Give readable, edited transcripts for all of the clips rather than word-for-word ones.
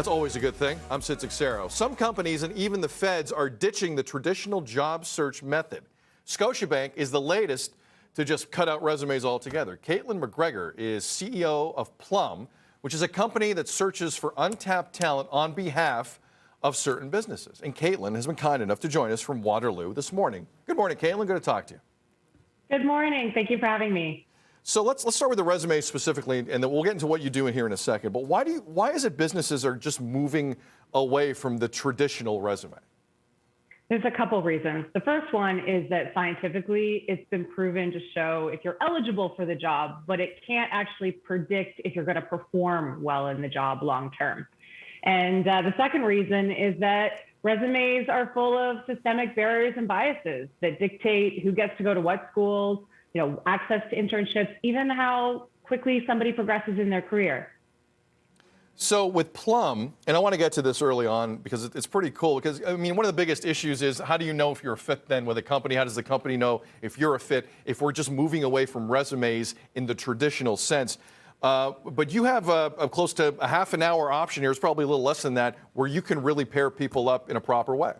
That's always a good thing. I'm Sid Cicero. Some companies and even the feds are ditching the traditional job search method. Scotiabank is the latest to just cut out resumes altogether. Caitlin MacGregor is CEO of Plum, which is a company that searches for untapped talent on behalf of certain businesses. And Caitlin has been kind enough to join us from Waterloo this morning. Good morning, Caitlin. Good to talk to you. Good morning. Thank you for having me. So let's start with the resume specifically, and then we'll get into what you do in here in a second. But why is it businesses are just moving away from the traditional resume? There's a couple reasons. The first one is that scientifically, it's been proven to show if you're eligible for the job, but it can't actually predict if you're going to perform well in the job long term. And the second reason is that resumes are full of systemic barriers and biases that dictate who gets to go to what schools, access to internships, even how quickly somebody progresses in their career. So with Plum, and I want to get to this early on because it's pretty cool, because I mean, one of the biggest issues is how do you know if you're a fit then with a company? How does the company know if you're a fit if we're just moving away from resumes in the traditional sense? But you have a close to a half an hour option here. It's probably a little less than that, where you can really pair people up in a proper way.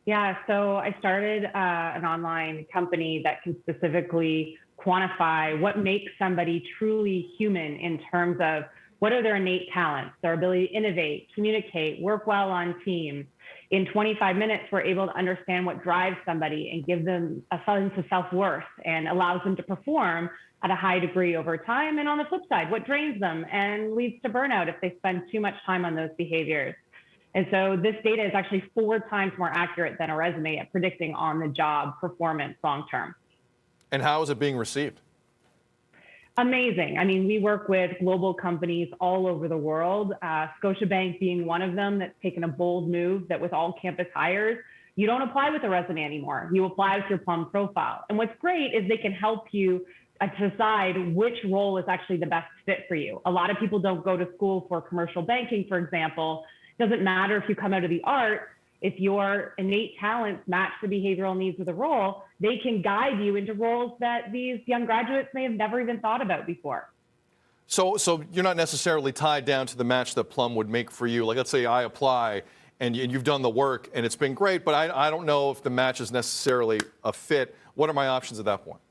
Yeah, so I started an online company that can specifically quantify what makes somebody truly human in terms of what are their innate talents, their ability to innovate, communicate, work well on teams. In 25 minutes, we're able to understand what drives somebody and give them a sense of self-worth and allows them to perform at a high degree over time. And on the flip side, what drains them and leads to burnout if they spend too much time on those behaviors. And so this data is actually 4 times more accurate than a resume at predicting on-the-job performance long-term. And how is it being received? Amazing. I mean, we work with global companies all over the world, Scotiabank being one of them that's taken a bold move that with all campus hires, you don't apply with a resume anymore. You apply with your Plum profile. And what's great is they can help you decide which role is actually the best fit for you. A lot of people don't go to school for commercial banking, for example. Doesn't matter if you come out of the arts, if your innate talents match the behavioral needs of the role, they can guide you into roles that these young graduates may have never even thought about before. So you're not necessarily tied down to the match that Plum would make for you. Like, let's say I apply and you've done the work and it's been great, but I don't know if the match is necessarily a fit. What are my options at that point?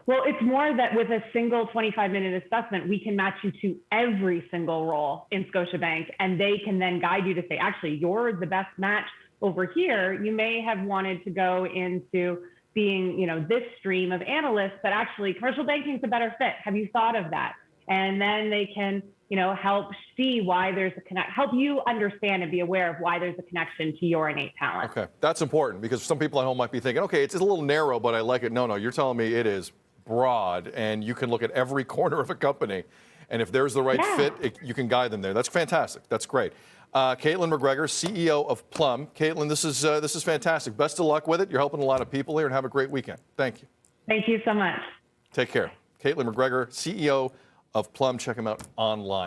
Well, it's more that with a single 25-minute assessment, we can match you to every single role in Scotiabank, and they can then guide you to say, actually, you're the best match over here. You may have wanted to go into being, this stream of analysts, but actually commercial banking is a better fit. Have you thought of that? And then they can, help see why there's a connect, help you understand and be aware of why there's a connection to your innate talent. Okay, that's important because some people at home might be thinking, okay, it's a little narrow, but I like it. No, you're telling me it is broad, and you can look at every corner of a company, and if there's the right fit, you can guide them there. That's fantastic. That's great. Caitlin MacGregor, CEO of Plum. Caitlin, this is fantastic. Best of luck with it. You're helping a lot of people here, and have a great weekend. Thank you. Thank you so much. Take care. Caitlin MacGregor, CEO of Plum. Check him out online.